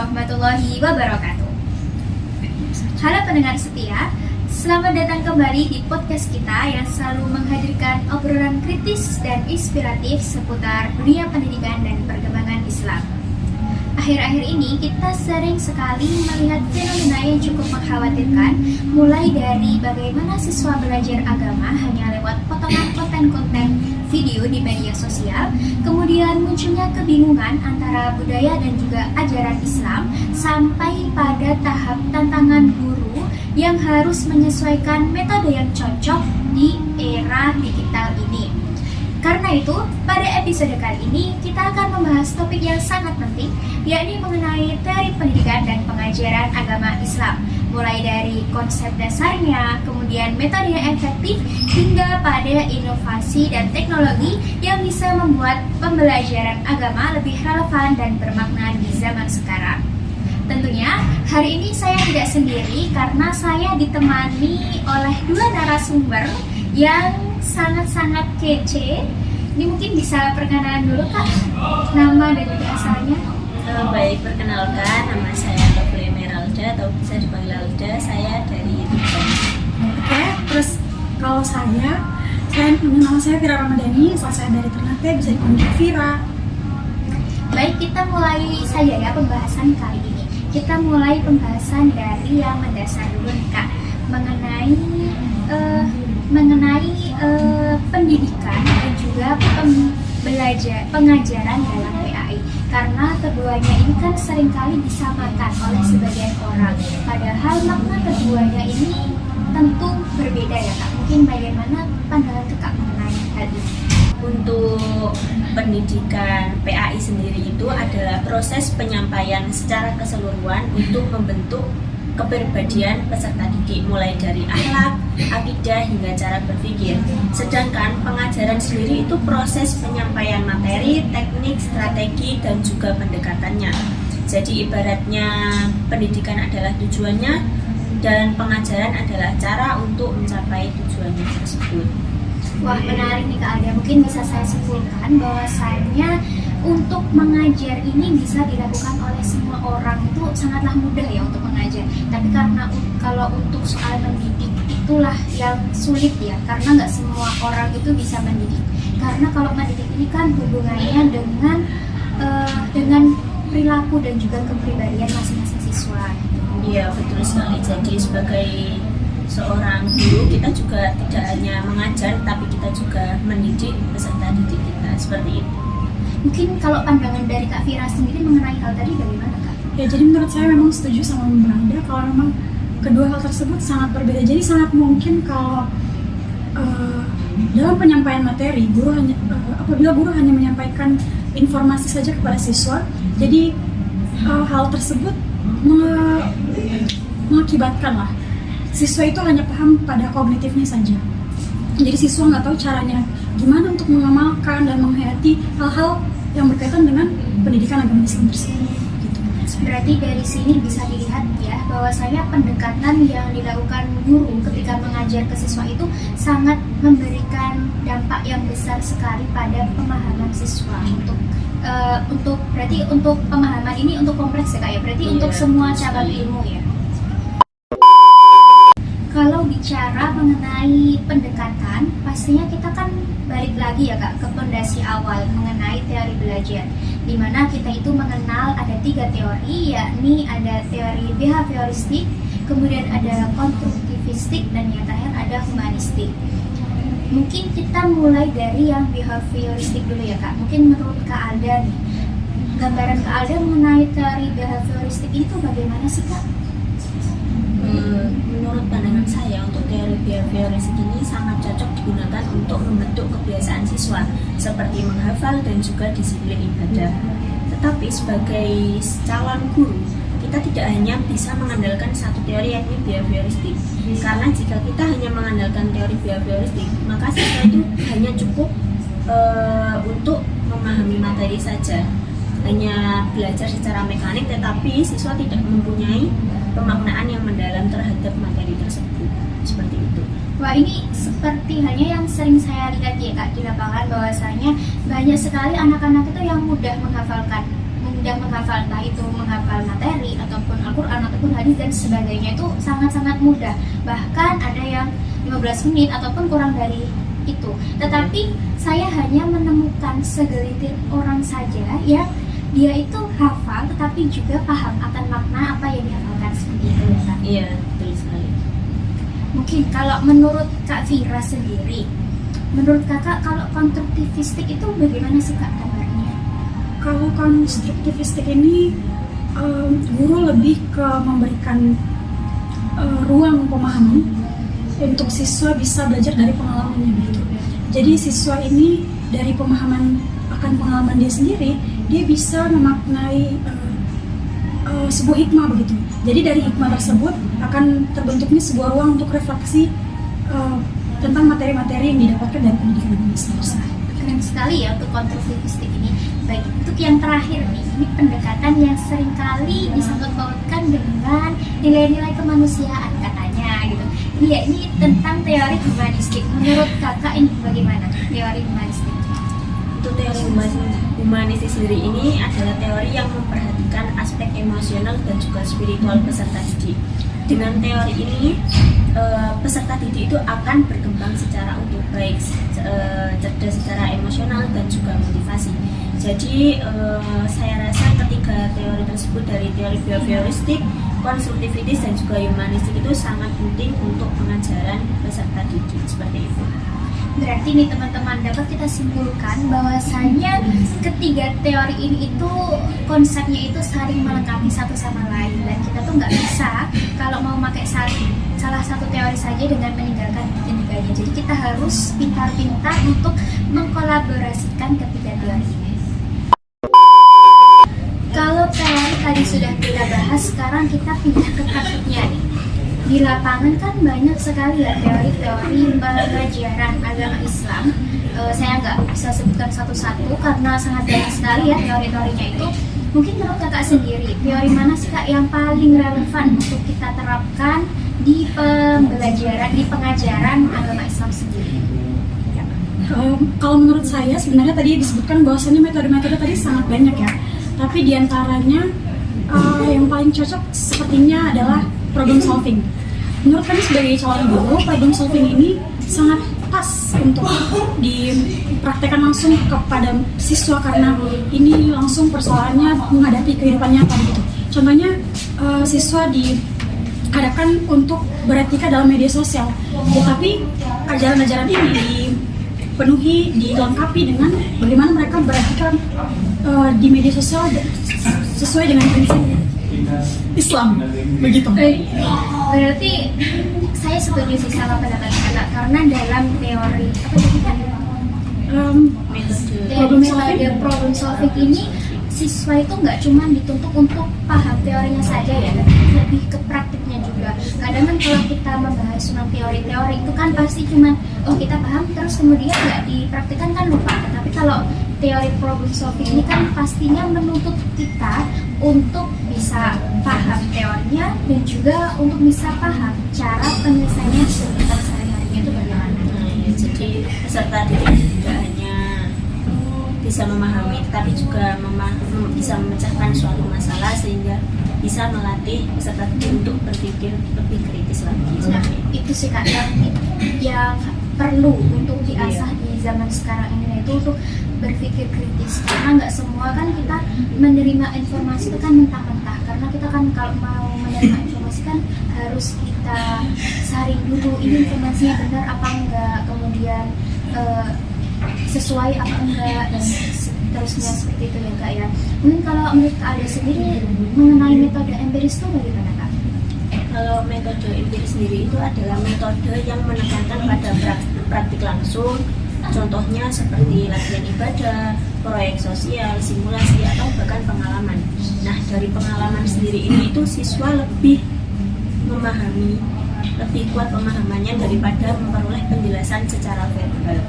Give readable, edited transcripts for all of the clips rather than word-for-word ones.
warahmatullahi wabarakatuh. Halo pendengar setia, selamat datang kembali di podcast kita yang selalu menghadirkan obrolan kritis dan inspiratif seputar dunia pendidikan dan perkembangan Islam. Akhir-akhir ini kita sering sekali melihat fenomena yang cukup mengkhawatirkan, mulai dari bagaimana siswa belajar agama hanya lewat potongan konten-konten video di media sosial, kemudian munculnya kebingungan antara budaya dan juga ajaran Islam, sampai pada tahap tantangan guru yang harus menyesuaikan metode yang cocok di era digital ini. Karena itu, pada episode kali ini kita akan membahas topik yang sangat penting, yakni mengenai teori pendidikan dan pengajaran agama Islam, mulai dari konsep dasarnya, kemudian metode yang efektif, hingga pada inovasi dan teknologi yang bisa membuat pembelajaran agama lebih relevan dan bermakna di zaman sekarang. Tentunya, hari ini saya tidak sendiri karena saya ditemani oleh dua narasumber yang sangat-sangat kece. Ini mungkin bisa perkenalan dulu Kak, nama dan juga asalnya. Baik, perkenalkan, nama saya Lovely Meralda atau bisa dipanggil Alda. Saya dari Tuban. Oke, terus kalau nama saya Vira Ramadhani, asal saya dari Ternate, bisa dipanggil Vira. Baik, kita mulai saja ya pembahasan kali ini. Kita mulai pembahasan dari yang mendasar dulu nih Kak, mengenai pendidikan dan juga pengajaran dalam PAI, karena keduanya ini kan seringkali disamakan oleh sebagian orang, padahal makna keduanya ini tentu berbeda ya Kak. Mungkin bagaimana pandangan Kak mengenai hal ini? Untuk pendidikan PAI sendiri itu adalah proses penyampaian secara keseluruhan untuk membentuk kepribadian peserta didik, mulai dari akhlak, akidah hingga cara berpikir. Sedangkan pengajaran sendiri itu proses penyampaian materi, teknik, strategi, dan juga pendekatannya. Jadi ibaratnya pendidikan adalah tujuannya dan pengajaran adalah cara untuk mencapai tujuannya tersebut. Wah, menarik nih Kak Alda. Mungkin bisa saya simpulkan bahwasannya untuk mengajar ini bisa dilakukan oleh semua orang, itu sangatlah mudah ya untuk mengajar. Tapi karena kalau untuk soal mendidik itulah yang sulit ya, karena nggak semua orang itu bisa mendidik. Karena kalau mendidik ini kan hubungannya dengan perilaku dan juga kepribadian masing-masing siswa. Iya, betul sekali. Jadi sebagai seorang guru, kita juga tidak hanya mengajar, tapi kita juga mendidik peserta didik kita, seperti itu. Mungkin kalau pandangan dari Kak Vira sendiri mengenai hal tadi bagaimana Kak? Ya, jadi menurut saya memang setuju sama Mbak Anda kalau memang kedua hal tersebut sangat berbeda. Jadi sangat mungkin kalau dalam penyampaian materi, apabila guru hanya menyampaikan informasi saja kepada siswa, jadi hal tersebut mengakibatkan lah siswa itu hanya paham pada kognitifnya saja. Jadi siswa nggak tahu caranya gimana untuk mengamalkan dan menghayati hal-hal yang berkaitan dengan pendidikan agama Islam tersebut. Gitu. Berarti dari sini bisa dilihat ya bahwasanya pendekatan yang dilakukan guru ketika mengajar ke siswa itu sangat memberikan dampak yang besar sekali pada pemahaman siswa. Berarti untuk pemahaman ini untuk kompleks ya Kak ya. Berarti untuk semua cabang ilmu ya. Kalau bicara mengenai pendekatan, pastinya kita kan balik lagi ya Kak ke fondasi awal mengenai teori belajar, di mana kita itu mengenal ada 3 teori, yakni ada teori behavioristik, kemudian ada konstruktivistik, dan yang terakhir ada humanistik. Mungkin kita mulai dari yang behavioristik dulu ya Kak. Mungkin menurut Kak Alda nih, gambaran Kak Alda mengenai teori behavioristik itu bagaimana sih Kak? Menurut pandangan saya, untuk teori behavioristik ini sangat cocok digunakan untuk membentuk kebiasaan siswa seperti menghafal dan juga disiplin ibadah. Tetapi sebagai calon guru, kita tidak hanya bisa mengandalkan satu teori, yakni behavioristik. Karena jika kita hanya mengandalkan teori behavioristik, maka siswa itu hanya cukup untuk memahami materi saja, hanya belajar secara mekanik, tetapi siswa tidak mempunyai pemaknaan yang mendalam terhadap materi tersebut, seperti itu. Wah, ini seperti halnya yang sering saya lihat ya Kak di lapangan, bahwasanya banyak sekali anak-anak itu yang mudah menghafal, entah itu menghafal materi ataupun hadis dan sebagainya itu sangat-sangat mudah. Bahkan ada yang 15 menit ataupun kurang dari itu. Tetapi saya hanya menemukan segelintir orang saja yang dia itu hafal tetapi juga paham akan makna apa yang dihafalkan, seperti itu ya Kak. Iya, betul sekali. Mungkin kalau menurut Kak Vira sendiri, menurut Kakak kalau konstruktivistik itu bagaimana sih Kak gambarnya? Kalau konstruktivistik ini guru lebih ke memberikan ruang pemahaman untuk siswa bisa belajar dari pengalamannya gitu. Jadi siswa ini dari pemahaman akan pengalaman dia sendiri, dia bisa memaknai sebuah hikmah begitu. Jadi dari hikmah tersebut akan terbentuknya sebuah ruang untuk refleksi tentang materi-materi yang didapatkan dari pendidikan agama Islam. Keren sekali ya untuk konstruktivistik ini. Baik, untuk yang terakhir nih, ini pendekatan yang seringkali disangkut pautkan dengan nilai-nilai kemanusiaan katanya gitu. Iya, ini tentang teori humanistik. Menurut Kakak ini bagaimana teori humanistik? Untuk teori humanistik sendiri ini adalah teori yang memperhatikan aspek emosional dan juga spiritual peserta didik. Dengan teori ini, peserta didik itu akan berkembang secara utuh, baik cerdas secara emosional dan juga motivasi. Jadi saya rasa ketiga teori tersebut dari teori behavioristik, konstruktivitis dan juga humanistik itu sangat penting untuk pengajaran peserta didik, seperti itu. Berarti nih teman-teman, dapat kita simpulkan bahwasanya ketiga teori ini itu konsepnya itu saling melengkapi satu sama lain, dan kita tuh nggak bisa kalau mau pakai salah satu teori saja dengan meninggalkan ketiganya. Jadi kita harus pintar-pintar untuk mengkolaborasikan ketiga teori ini. Kalau teori tadi sudah kita bahas, sekarang kita pindah ke praktiknya nih. Di lapangan kan banyak sekali ya teori-teori pengajaran agama Islam. Saya nggak bisa sebutkan satu-satu karena sangat banyak sekali ya teori-teorinya itu. Mungkin menurut Kakak sendiri, teori mana sih Kak yang paling relevan untuk kita terapkan di pembelajaran, di pengajaran agama Islam sendiri? Kalau menurut saya sebenarnya tadi disebutkan bahwasannya metode-metode tadi sangat banyak ya. Tapi diantaranya yang paling cocok sepertinya adalah problem solving. Menurut kami sebagai calon guru, problem solving ini sangat pas untuk dipraktekkan langsung kepada siswa karena ini langsung persoalannya menghadapi kehidupan nyata gitu. Contohnya siswa dihadapkan untuk beretika dalam media sosial, tetapi ajaran-ajaran ini dipenuhi, dilengkapi dengan bagaimana mereka beretika di media sosial sesuai dengan prinsip Islam, begitu. Berarti saya setuju sih sama pendapat Kakak, karena dalam teori apa tadi Kak? Metode problem solving ini siswa itu nggak cuma dituntut untuk paham teorinya saja ya, tapi lebih ke praktiknya juga. Kadang kan kalau kita membahas tentang teori-teori itu kan pasti cuma kita paham terus kemudian nggak dipraktikkan kan lupa. Tapi kalau teori problem solving ini kan pastinya menuntut kita untuk bisa paham teorinya dan juga untuk bisa paham cara penyelesaiannya sekitar sehari-harinya itu bagaimana. Jadi peserta didik tidak hanya bisa memahami, tapi juga bisa memecahkan suatu masalah sehingga bisa melatih peserta didik untuk berpikir lebih kritis lagi. Nah, itu sih Kak yang perlu untuk diasah di zaman sekarang ini, itu untuk berpikir kritis, karena nggak semua kan kita menerima informasi itu kan mentah-mentah, karena kita kan kalau mau menerima informasi kan harus kita saring dulu ini informasinya benar apa enggak, kemudian sesuai apa enggak, dan seterusnya seperti itu ya Kak ya. Mungkin kalau menurut Kak Alda sendiri mengenai metode empiris itu bagaimana Kak? Kalau metode empiris sendiri itu adalah metode yang menekankan pada praktik langsung. Contohnya seperti latihan ibadah, proyek sosial, simulasi, atau bahkan pengalaman. Nah, dari pengalaman sendiri ini itu siswa lebih memahami, lebih kuat pemahamannya daripada memperoleh penjelasan secara verbal.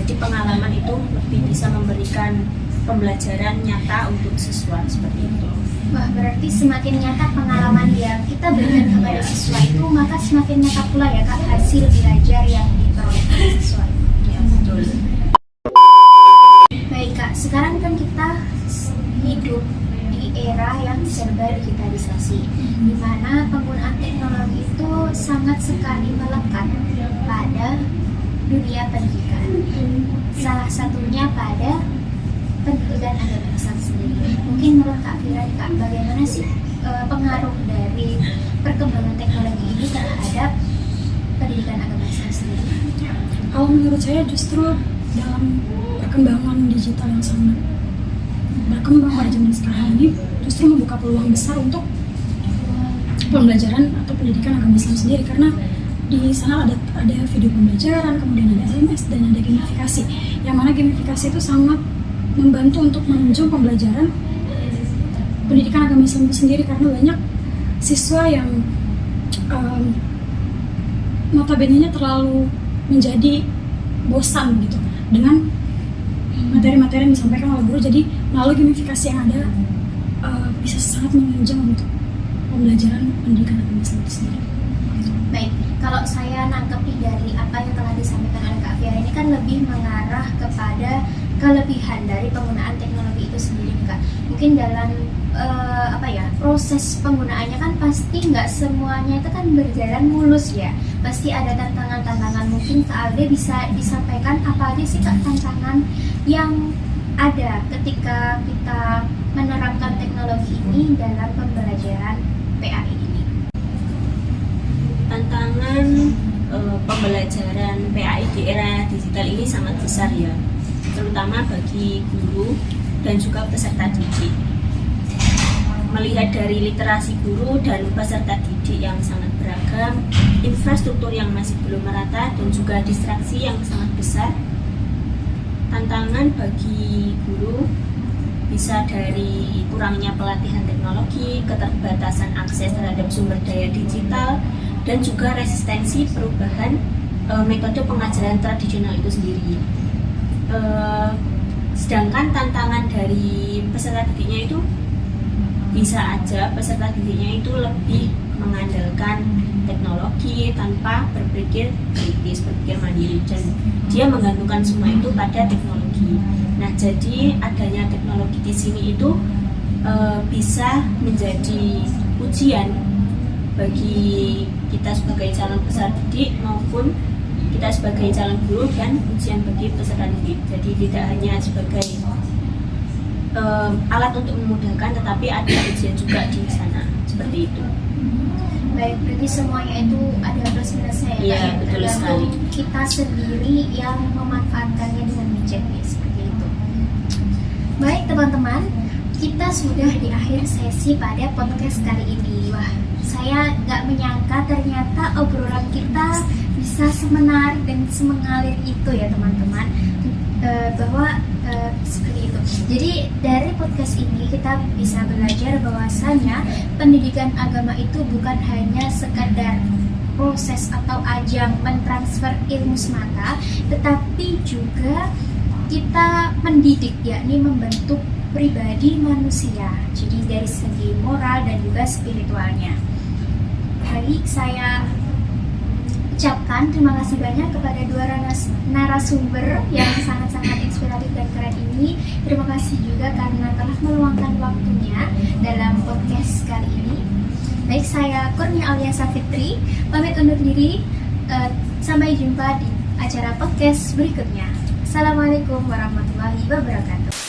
Jadi pengalaman itu lebih bisa memberikan pembelajaran nyata untuk siswa, seperti itu. Wah, berarti semakin nyata pengalaman yang kita berikan kepada siswa itu, maka semakin nyata pula ya Kak hasil belajar yang diperoleh oleh siswa. Betul. Baik Kak, sekarang kan kita hidup di era yang serba digitalisasi. globalisasi, di mana penggunaan teknologi itu sangat sekali melekat pada dunia pendidikan. Salah satunya pada pendidikan agama Islam sendiri. Mungkin menurut Kak Fira, Kak, bagaimana sih pengaruh dari perkembangan teknologi ini terhadap pendidikan agama Islam sendiri? Kalau menurut saya justru dalam perkembangan digital yang sangat berkembang pada zaman sekarang ini justru membuka peluang besar untuk pembelajaran atau pendidikan agama Islam sendiri, karena di sana ada video pembelajaran, kemudian ada LMS dan ada gamifikasi, yang mana gamifikasi itu sangat membantu untuk menunjang pembelajaran pendidikan agama Islam itu sendiri, karena banyak siswa yang notabene-nya terlalu menjadi bosan gitu dengan materi-materi yang disampaikan oleh guru. Jadi melalui gamifikasi yang ada bisa sangat menunjang untuk pembelajaran pendidikan agama Islam itu sendiri. Baik, kalau saya nangkep nih dari apa yang telah disampaikan oleh Kak Fira ini kan lebih mengarah kepada kelebihan dari penggunaan teknologi itu sendiri, Kak. Mungkin dalam proses penggunaannya kan pasti nggak semuanya itu kan berjalan mulus ya. Pasti ada tantangan-tantangan. Mungkin Kak Alde bisa disampaikan apa aja sih, Kak, tantangan yang ada ketika kita menerapkan teknologi ini dalam pembelajaran PAI ini. Tantangan pembelajaran PAI di era digital ini sangat besar ya, terutama bagi guru dan juga peserta didik. Melihat dari literasi guru dan peserta didik yang sangat beragam, infrastruktur yang masih belum merata, dan juga distraksi yang sangat besar, tantangan bagi guru bisa dari kurangnya pelatihan teknologi, keterbatasan akses terhadap sumber daya digital, dan juga resistensi perubahan metode pengajaran tradisional itu sendiri. Sedangkan tantangan dari peserta didiknya itu bisa aja peserta didiknya itu lebih mengandalkan teknologi tanpa berpikir kritis, berpikir mandiri, dan dia menggantungkan semua itu pada teknologi. Nah, jadi adanya teknologi di sini itu bisa menjadi ujian bagi kita sebagai calon peserta didik maupun kita sebagai calon guru, dan ujian bagi peserta didik. Jadi tidak hanya sebagai alat untuk memudahkan, tetapi ada ujian juga di sana, seperti itu. Baik, berarti semuanya itu ada plus minusnya ya, Iya, Kak, betul tergantung sekali. kita sendiri yang memanfaatkannya dengan bijak ya, seperti itu. Baik teman-teman, kita sudah di akhir sesi pada podcast kali ini. Wah, saya nggak menyangka ternyata obrolan kita bisa semenarik dan semengalir itu ya teman-teman, bahwa seperti itu. Jadi dari podcast ini kita bisa belajar bahwasanya pendidikan agama itu bukan hanya sekadar proses atau ajang mentransfer ilmu semata, tetapi juga kita mendidik, yakni membentuk pribadi manusia. Jadi dari segi moral dan juga spiritualnya. Baik, saya ucapkan terima kasih banyak kepada dua narasumber yang sangat-sangat inspiratif dan keren ini. Terima kasih juga karena telah meluangkan waktunya dalam podcast kali ini. Baik, saya Kurnia Auliasa Fitri, pamit undur diri. Sampai jumpa di acara podcast berikutnya. Assalamualaikum warahmatullahi wabarakatuh.